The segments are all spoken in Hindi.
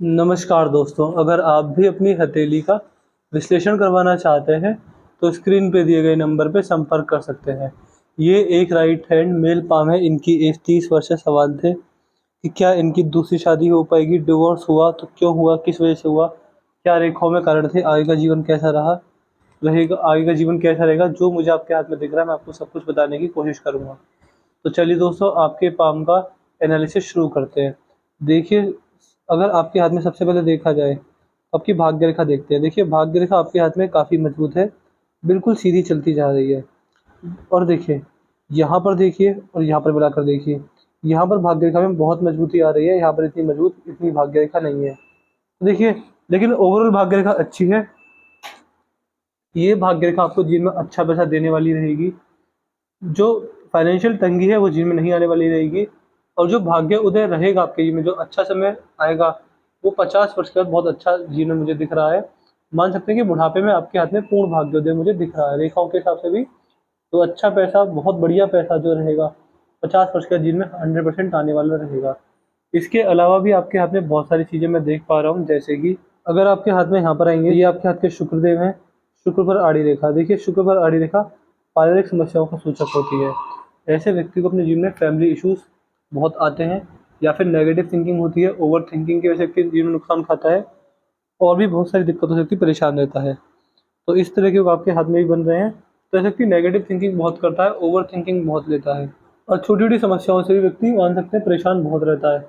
नमस्कार दोस्तों, अगर आप भी अपनी हथेली का विश्लेषण करवाना चाहते हैं, तो स्क्रीन पे दिए गए नंबर पे संपर्क कर सकते हैं। ये एक राइट हैंड मेल पाम है। इनकी एज 30 वर्ष है। सवाल थे कि क्या इनकी दूसरी शादी हो पाएगी? डिवोर्स हुआ तो क्यों हुआ? किस वजह से हुआ? क्या रेखाओं में कारण थे? आगे का जीवन कैसा रहेगा? आगे का जीवन कैसा रहेगा? जो मुझे आपके हाथ में दिख रहा है, मैं आपको सब कुछ बताने की कोशिश करूँगा। तो चलिए दोस्तों, आपके पाम का एनालिसिस शुरू करते हैं। देखिए, अगर आपके हाथ में सबसे पहले देखा जाए, आपकी भाग्य रेखा देखते हैं। देखिए, भाग्य रेखा आपके हाथ में काफ़ी मजबूत है, बिल्कुल सीधी चलती जा रही है। और देखिए, यहाँ पर देखिए और यहाँ पर मिलाकर देखिए, यहाँ पर भाग्य रेखा में बहुत मजबूती आ रही है, यहाँ पर इतनी मजबूत इतनी भाग्य रेखा नहीं है। देखिए, लेकिन ओवरऑल भाग्य रेखा अच्छी है। ये भाग्य रेखा आपको जीवन में अच्छा पैसा देने वाली रहेगी। जो फाइनेंशियल तंगी है वो जीवन में नहीं आने वाली रहेगी। और जो भाग्य उदय रहेगा आपके जीवन में, जो अच्छा समय आएगा, वो 50 वर्ष के बाद बहुत अच्छा जीवन मुझे दिख रहा है। मान सकते हैं कि बुढ़ापे में आपके हाथ में पूर्ण भाग्योदय मुझे दिख रहा है, रेखाओं के हिसाब से भी। तो अच्छा पैसा, बहुत बढ़िया पैसा जो रहेगा 50 वर्ष के बाद जीवन में 100% आने वाला रहेगा। इसके अलावा भी आपके हाथ में बहुत सारी चीज़ें मैं देख पा रहा हूँ, जैसे कि अगर आपके हाथ में यहाँ पर आएंगे, ये आपके हाथ के शुक्रदेव हैं। शुक्र पर आड़ी रेखा, देखिए शुक्र पर आड़ी रेखा पारिवारिक समस्याओं का सूचक होती है। ऐसे व्यक्ति को अपने जीवन में फैमिली इश्यूज बहुत आते हैं, या फिर नेगेटिव थिंकिंग होती है। ओवर थिंकिंग की वजह से व्यक्ति जीवन में नुकसान खाता है, और भी बहुत सारी दिक्कतों से व्यक्ति परेशान रहता है। तो इस तरह के लोग आपके हाथ में भी बन रहे हैं। तो ऐसे व्यक्ति नेगेटिव थिंकिंग बहुत करता है, ओवर थिंकिंग बहुत लेता है, और छोटी छोटी समस्याओं से भी व्यक्ति मान सकते हैं परेशान बहुत रहता है।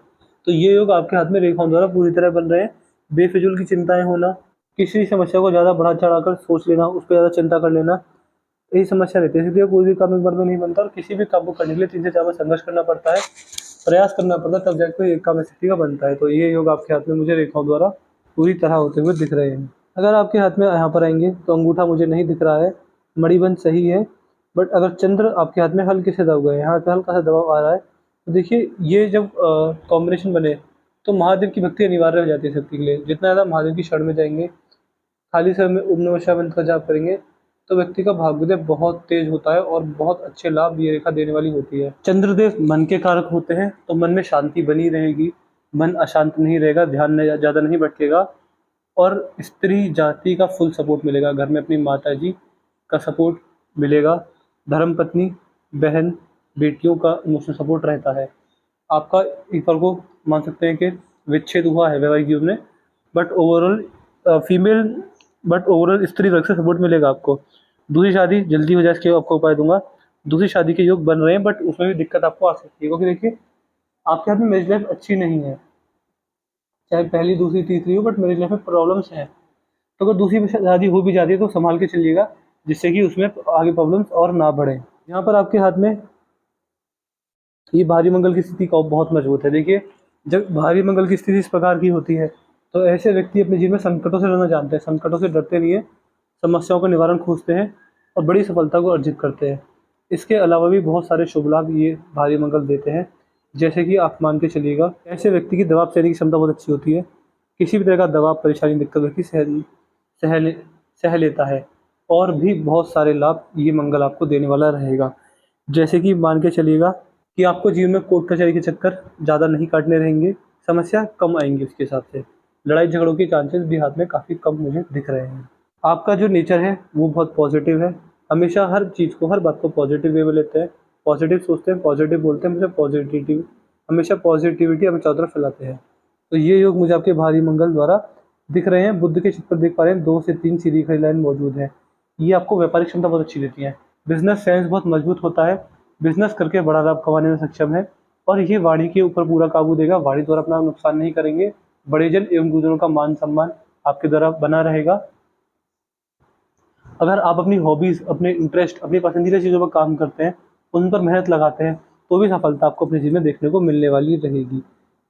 तो ये योग आपके हाथ में रेखाओं द्वारा पूरी तरह बन रहे हैं। बेफिजूल की चिंताएं होना, किसी समस्या को ज़्यादा बढ़ा चढ़ाकर सोच लेना, उस पर ज़्यादा चिंता कर लेना, यही समस्या रहती है। इसलिए कोई भी काम एक बार में नहीं बनता, और किसी भी काम को करने के लिए 3 से 4 बार संघर्ष करना पड़ता है, प्रयास करना पड़ता है, तब जाकर कोई एक काम स्थिति का बनता है। तो ये योग आपके हाथ में मुझे रेखाओं द्वारा पूरी तरह होते हुए दिख रहे हैं। अगर आपके हाथ में यहाँ पर आएंगे, तो अंगूठा मुझे नहीं दिख रहा है, मणिबंध सही है। बट अगर चंद्र आपके हाथ में हल्के से दब गए, यहाँ पे हल्का सा दबाव आ रहा है, तो देखिए ये जब कॉम्बिनेशन बने, तो महादेव की भक्ति अनिवार्य हो जाती है शक्ति के लिए। जितना ज़्यादा महादेव की शरण में जाएंगे, खाली समय में ओम नमः शिवाय मंत्र का जाप करेंगे, तो व्यक्ति का भाग्योदय बहुत तेज होता है, और बहुत अच्छे लाभ ये रेखा देने वाली होती है। चंद्रदेव मन के कारक होते हैं, तो मन में शांति बनी रहेगी, मन अशांत नहीं रहेगा, ध्यान ज़्यादा नहीं भटकेगा, और स्त्री जाति का फुल सपोर्ट मिलेगा। घर में अपनी माता जी का सपोर्ट मिलेगा, धर्मपत्नी, बहन, बेटियों का इमोशनल सपोर्ट रहता है। आपका एक बार को मान सकते हैं कि विच्छेद हुआ है वैवाहिक जीवन में, but overall female but overall स्त्री वर्ग से सपोर्ट मिलेगा आपको। दूसरी शादी जल्दी हो जाए, इसके आपको उपाय दूंगा। दूसरी शादी के योग बन रहे हैं, बट उसमें भी दिक्कत आपको आ सकती है, क्योंकि देखिए आपके हाथ में मैरिज लाइफ अच्छी नहीं है, चाहे पहली दूसरी तीसरी हो, बट मैरिज लाइफ में प्रॉब्लम्स हैं। तो अगर दूसरी शादी हो भी जाती है, तो संभाल के चलिएगा, जिससे कि उसमें आगे प्रॉब्लम्स और ना बढ़े। यहाँ पर आपके हाथ में ये भारी मंगल की स्थिति का बहुत मजबूत है। देखिए, जब भारी मंगल की स्थिति इस प्रकार की होती है, तो ऐसे व्यक्ति अपने जीवन में संकटों से लड़ना जानते हैं, संकटों से डरते नहीं है, समस्याओं का निवारण खोजते हैं, और बड़ी सफलता को अर्जित करते हैं। इसके अलावा भी बहुत सारे शुभ लाभ ये भारी मंगल देते हैं, जैसे कि आप मान के चलिएगा, ऐसे व्यक्ति की दबाव सहने की क्षमता बहुत अच्छी होती है। किसी भी तरह का दबाव, परेशानी, दिक्कत व्यक्ति सह लेता है। और भी बहुत सारे लाभ ये मंगल आपको देने वाला रहेगा, जैसे कि मान के चलिएगा कि आपको जीवन में कोर्ट कचहरी के चक्कर ज़्यादा नहीं काटने रहेंगे, समस्या कम आएंगी। उसके हिसाब से लड़ाई झगड़ों के चांसेस भी हाथ में काफ़ी कम मुझे दिख रहे हैं। आपका जो नेचर है वो बहुत पॉजिटिव है, हमेशा हर चीज़ को, हर बात को पॉजिटिव वे में लेते हैं, पॉजिटिव सोचते हैं, पॉजिटिव बोलते हैं, हमेशा पॉजिटिविटी हमें चारों तरफ फैलाते हैं। तो ये योग मुझे आपके भारी मंगल द्वारा दिख रहे हैं। बुद्ध के चित्र पर देख पा रहे हैं 2 से 3 सीधी खड़ी लाइन मौजूद है। ये आपको व्यापारिक क्षमता बहुत अच्छी देती है, बिजनेस सेंस बहुत मजबूत होता है, बिजनेस करके बड़ा लाभ कमाने में सक्षम है, और ये वाणी के ऊपर पूरा काबू देगा। वाणी द्वारा अपना नुकसान नहीं करेंगे, बड़े जन एवं गुरुजनों का मान सम्मान आपके द्वारा बना रहेगा। अगर आप अपनी हॉबीज़, अपने इंटरेस्ट, अपनी पसंदीदा चीज़ों पर काम करते हैं, उन पर मेहनत लगाते हैं, तो भी सफलता आपको अपने जीवन में देखने को मिलने वाली रहेगी।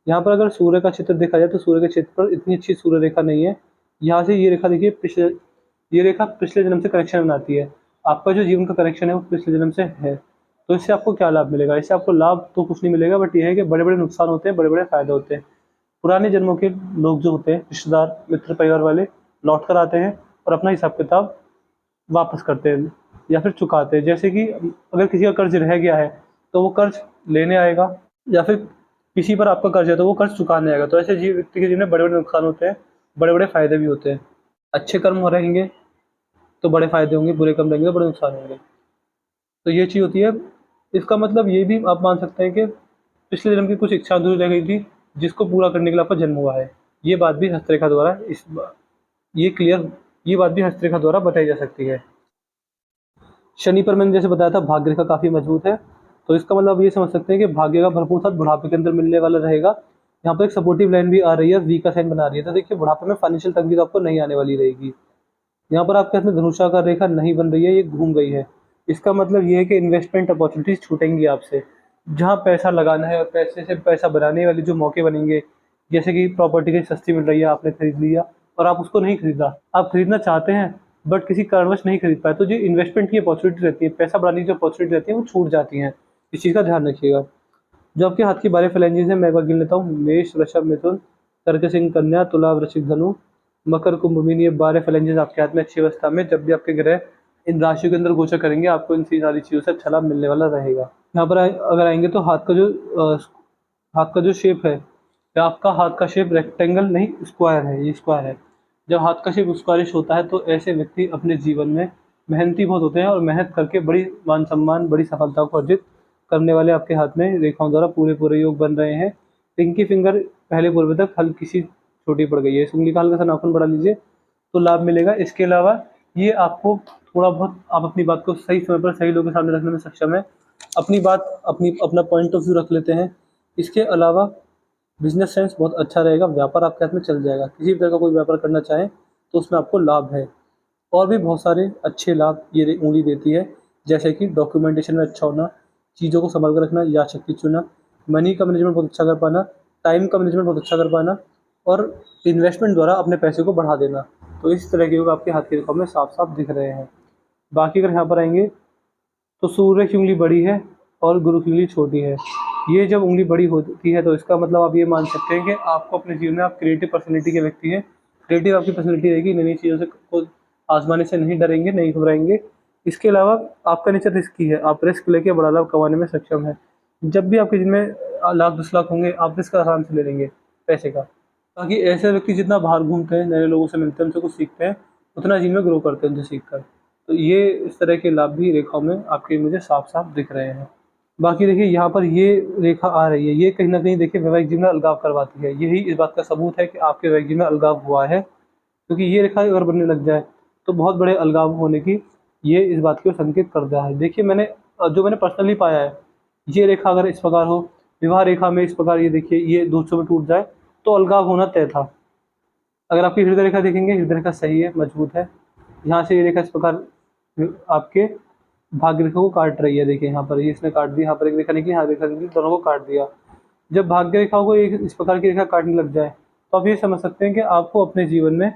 यहाँ पर अगर सूर्य का चित्र देखा जाए, तो सूर्य के चित्र पर इतनी अच्छी सूर्य रेखा नहीं है। यहाँ से ये रेखा देखिए, ये रेखा पिछले जन्म से कनेक्शन बनाती है। आपका जो जीवन का कनेक्शन है वो पिछले जन्म से है। तो इससे आपको क्या लाभ मिलेगा? इससे आपको लाभ तो कुछ नहीं मिलेगा, बट ये है कि बड़े बड़े नुकसान होते हैं, बड़े बड़े फायदे होते हैं। पुराने जन्मों के लोग जो होते हैं, रिश्तेदार, मित्र, परिवार वाले, लौट कर आते हैं और अपना हिसाब किताब वापस करते हैं या फिर चुकाते हैं। जैसे कि अगर किसी का कर्ज रह गया है, तो वो कर्ज लेने आएगा, या फिर किसी पर आपका कर्ज है तो वो कर्ज चुकाने आएगा। तो ऐसे व्यक्ति के जीवन में बड़े-बड़े नुकसान होते हैं, बड़े-बड़े फ़ायदे भी होते हैं। अच्छे कर्म हो रहेंगे तो बड़े फ़ायदे होंगे, बुरे कर्म रहेंगे तो बड़े नुकसान होंगे। तो ये चीज़ होती है। इसका मतलब ये भी आप मान सकते हैं कि पिछले जन्म की कुछ इच्छा अधूरी रह गई थी, जिसको पूरा करने के लिए आपका जन्म हुआ है। ये बात भी हस्तरेखा द्वारा ये क्लियर ये बात भी हस्तरेखा द्वारा बताई जा सकती है। शनि पर मैंने जैसे बताया था भाग्य रेखा काफ़ी मजबूत है, तो इसका मतलब ये समझ सकते हैं कि भाग्य का भरपूर साथ बुढ़ापे के अंदर मिलने वाला रहेगा। यहाँ पर एक सपोर्टिव लाइन भी आ रही है, वी का साइन बना रही है, तो देखिए बुढ़ापे में फाइनेंशियल तंगी तो आपको नहीं आने वाली रहेगी। यहाँ पर आपके हाथ में धनुषाकार रेखा नहीं बन रही है, ये घूम गई है। इसका मतलब ये है कि इन्वेस्टमेंट अपॉर्चुनिटीज़ छूटेंगी आपसे। जहाँ पैसा लगाना है और पैसे से पैसा बनाने वाले जो मौके बनेंगे, जैसे कि प्रॉपर्टी कहीं सस्ती मिल रही है, आपने खरीद लिया और आप उसको नहीं खरीदा। आप खरीदना चाहते हैं बट किसी कारणवश नहीं खरीद पाए, तो जो इन्वेस्टमेंट की अपॉर्चुनिटी रहती है, पैसा बढ़ाने की जो अपॉर्चुनिटी रहती है, वो छूट जाती हैं। इस चीज़ का ध्यान रखिएगा। जो आपके हाथ की 12 फ्लैंजेस हैं मैं एक बार गिन लेता हूँ। मेष, वृषभ, मिथुन, कर्क, सिंह, कन्या, तुला, वृश्चिक, धनु, मकर, कुंभ, मीन, ये 12 फ्लैंजेस आपके हाथ में अच्छी अवस्था में जब भी आपके ग्रह इन राशियों के अंदर गोचर करेंगे, आपको इन सारी चीज़ों से अच्छा लाभ मिलने वाला रहेगा। यहाँ पर अगर आएंगे तो हाथ का जो शेप है, या आपका हाथ का शेप रेक्टेंगल नहीं स्क्वायर है, ये स्क्वायर है। जब हाथ का शेप स्क्वायरिश होता है तो ऐसे व्यक्ति अपने जीवन में मेहनती बहुत होते हैं और मेहनत करके बड़ी मान सम्मान, बड़ी सफलता को अर्जित करने वाले आपके हाथ में रेखाओं द्वारा पूरे योग बन रहे हैं। पिंकी फिंगर पहले पूर्व तक हल्की सी छोटी पड़ गई है, इस उंगली का हल्का सा नाखून बढ़ा लीजिए तो लाभ मिलेगा। इसके अलावा ये आपको थोड़ा बहुत आप अपनी बात को सही समय पर सही लोगों के सामने रखने में सक्षम है, अपना पॉइंट ऑफ व्यू रख लेते हैं। इसके अलावा बिजनेस सेंस बहुत अच्छा रहेगा, व्यापार आपके हाथ में चल जाएगा। किसी भी तरह का कोई व्यापार करना चाहें तो उसमें आपको लाभ है। और भी बहुत सारे अच्छे लाभ ये उंगली देती है, जैसे कि डॉक्यूमेंटेशन में अच्छा होना, चीज़ों को संभाल कर रखना, यादशक्ति चुना, मनी का मैनेजमेंट बहुत अच्छा कर पाना, टाइम का मैनेजमेंट बहुत अच्छा कर पाना और इन्वेस्टमेंट द्वारा अपने पैसे को बढ़ा देना। तो इस तरह के योग आपके हाथ की रेखाओं में साफ-साफ दिख रहे हैं। बाकी अगर यहाँ पर आएँगे तो सूर्य की उंगली बड़ी है और गुरु की उंगली छोटी है। ये जब उंगली बड़ी होती है तो इसका मतलब आप ये मान सकते हैं कि आपको अपने जीवन में आप क्रिएटिव पर्सनैलिटी के व्यक्ति हैं। क्रिएटिव आपकी पर्सनैलिटी रहेगी, नई-नई चीज़ों से को आज़माने से नहीं डरेंगे, नहीं घबराएँगे। इसके अलावा आपका नेचर रिस्की है, आप रिस्क लेके बड़ा लाभ कमाने में सक्षम हैं। जब भी आपके जिनमें लाख 10 लाख होंगे, आप रिस्क आराम से ले लेंगे पैसे का। बाकी ऐसे व्यक्ति जितना बाहर घूमते हैं, नए लोगों से मिलते हैं, उनसे कुछ सीखते हैं, उतना जीवन में ग्रो करते हैं उनसे सीख कर। तो ये इस तरह के लाभ भी रेखाओं में आपके मुझे साफ-साफ दिख रहे हैं। बाकी देखिए यहाँ पर ये रेखा आ रही है, ये कहीं न कहीं देखिए वैवाहिक जीवन में अलगाव करवाती है। यही इस बात का सबूत है कि आपके वैवाहिक जीवन में अलगाव हुआ है, क्योंकि ये रेखा अगर बनने लग जाए तो बहुत बड़े अलगाव होने की ये इस बात की ओर संकेत करता है। देखिए जो मैंने पर्सनली पाया है, ये रेखा अगर इस प्रकार हो, विवाह रेखा में इस प्रकार ये देखिए ये 2 हिस्सों में टूट जाए तो अलगाव होना तय था। अगर आपकी हृदय रेखा देखेंगे, हृदय रेखा सही है, मजबूत है। यहाँ से ये रेखा इस प्रकार आपके भाग्य रेखा को काट रही है। देखिए यहाँ पर ये इसने काट दिया, यहाँ पर एक रेखा निकली, यहाँ रेखा निकली, दोनों को काट दिया। जब भाग्य रेखाओं को एक इस प्रकार की रेखा काटने लग जाए तो आप ये समझ सकते हैं कि आपको अपने जीवन में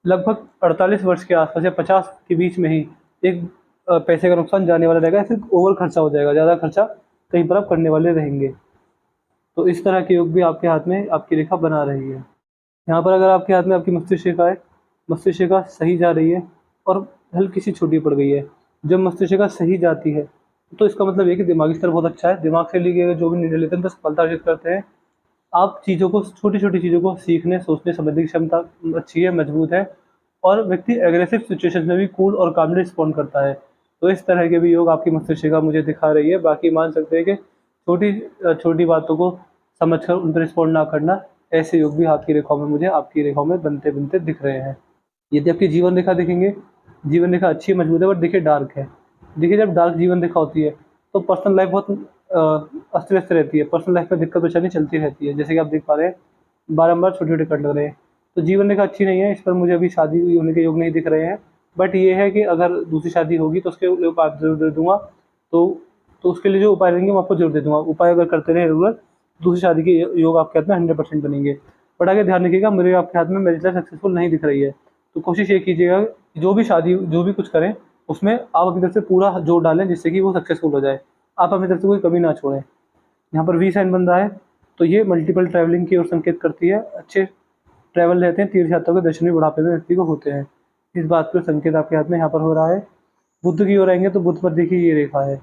लगभग 48 वर्ष के आसपास या 50 के बीच में ही एक पैसे का नुकसान जाने वाला रहेगा, फिर ओवर खर्चा हो जाएगा, ज़्यादा खर्चा कहीं पर आप करने वाले रहेंगे। तो इस तरह के योग भी आपके हाथ में आपकी रेखा बना रही है। यहाँ पर अगर आपके हाथ में आपकी मस्तिष्क रेखा है, मस्तिष्क रेखा सही जा रही है और हल्की सी छोटी पड़ गई है। जब मस्तिष्क रेखा सही जाती है तो इसका मतलब ये है कि दिमागी स्तर बहुत अच्छा है, दिमाग से लिए गए जो भी निर्णय लेते हैं तो सफलता अर्जित करते हैं। आप चीज़ों को छोटी-छोटी चीज़ों को सीखने, सोचने, समझने की क्षमता अच्छी है, मजबूत है और व्यक्ति एग्रेसिव सिचुएशंस में भी कूल और कामली रिस्पॉन्ड करता है। तो इस तरह के भी योग आपकी मस्तिष्क रेखा मुझे दिखा रही है। बाकी मान सकते हैं कि छोटी बातों को समझकर उन पर रिस्पॉन्ड ना करना, ऐसे योग भी हाथ की रेखाओं में मुझे आपकी रेखाओं में बनते-बनते दिख रहे हैं। यदि आपकी जीवन रेखा देखेंगे, जीवन रेखा अच्छी है, मजबूत है, बट देखिए डार्क है। देखिए जब डार्क जीवन रेखा होती है तो पर्सनल लाइफ बहुत अस्त-व्यस्त रहती है, पर्सनल लाइफ में दिक्कत परेशानी चलती रहती है। जैसे कि आप देख पा रहे हैं, बारंबार छोटे-छोटे कट लग रहे हैं। तो जीवन रेखा अच्छी नहीं है, इस पर मुझे अभी शादी होने के योग नहीं दिख रहे हैं। बट ये है कि अगर दूसरी शादी होगी तो उसके लिए उपाय ज़रूर दे दूँगा। तो उसके लिए जो उपाय रहेंगे मैं आपको ज़रूर दे दूँगा। उपाय अगर करते रहें रेगुलर, दूसरी शादी के योग आपके हाथ में 100% बनेंगे। बट आगे ध्यान रखिएगा, मेरे आपके हाथ में मैरिज लाइफ सक्सेसफुल नहीं दिख रही है। तो कोशिश ये कीजिएगा जो भी कुछ करें, उसमें आप अपनी तरफ से पूरा जोर डालें जिससे कि वो सक्सेसफुल हो जाए। आप अपनी तरफ से कोई कमी ना छोड़ें। यहाँ पर वी साइन बन रहा है, तो ये मल्टीपल ट्रैवलिंग की ओर संकेत करती है। अच्छे ट्रैवल रहते हैं, तीर्थ यात्रा के दर्शन भी बुढ़ापे में व्यक्ति को होते हैं। इस बात का संकेत आपके हाथ में यहाँ पर हो रहा है। बुध की ओर आएँगे तो बुध पर देखिए ये रेखा है।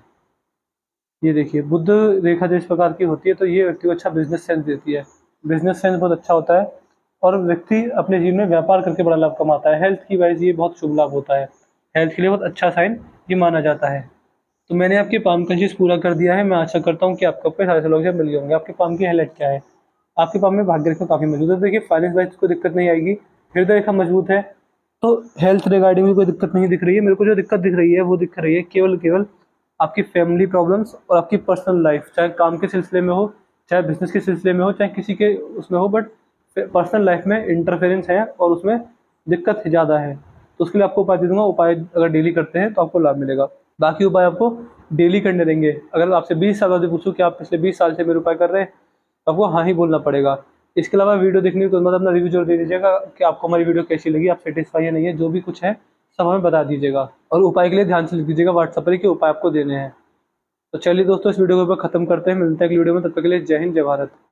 ये देखिए बुद्ध रेखा जो इस प्रकार की होती है तो ये व्यक्ति को अच्छा बिजनेस सेंस देती है। बिजनेस सेंस बहुत अच्छा होता है और व्यक्ति अपने जीवन में व्यापार करके बड़ा लाभ कमाता है। हेल्थ की वाइज ये बहुत शुभ लाभ होता है। हेल्थ के लिए बहुत अच्छा साइन ये माना जाता है। तो मैंने आपके पाम का चीज़ पूरा कर दिया है। मैं आशा करता हूँ कि आपको अपने सारे लोग से मिल गए होंगे। आपके पाम की हाईलाइट क्या है? आपके पाम में भाग्य रेखा काफ़ी मजबूत है। देखिए फाइनेंस वाइज कोई दिक्कत नहीं आएगी। हृदय रेखा मजबूत है। तो हेल्थ रिगार्डिंग भी कोई दिक्कत नहीं दिख रही है। मेरे को जो दिक्कत दिख रही है वो दिख रही है केवल आपकी फैमिली प्रॉब्लम्स और आपकी पर्सनल लाइफ, चाहे काम के सिलसिले में हो, चाहे बिजनेस के सिलसिले में हो, चाहे किसी के उसमें हो, बट पर्सनल लाइफ में इंटरफेरेंस है और उसमें दिक्कत ज़्यादा है। तो उसके लिए आपको उपाय दे दूंगा। उपाय अगर डेली करते हैं तो आपको लाभ मिलेगा। बाकी उपाय आपको डेली करने देंगे। अगर आपसे 20 साल बाद पूछूं कि आप पिछले 20 साल से मेरे उपाय कर रहे हैं तो आपको हाँ ही बोलना पड़ेगा। इसके अलावा वीडियो देखने के तुरंत बाद अपना रिव्यू जरूर दे दीजिएगा कि आपको हमारी वीडियो कैसी लगी, आप सेटिस्फाई है नहीं है, जो भी कुछ है सब हमें बता दीजिएगा। और उपाय के लिए ध्यान से लिख दीजिएगा व्हाट्सएप पर कि उपाय आपको देने हैं। तो चलिए दोस्तों, इस वीडियो को ऊपर खत्म करते हैं। मिलते हैं अगली वीडियो में, तब तक के लिए जय हिंद, जय भारत।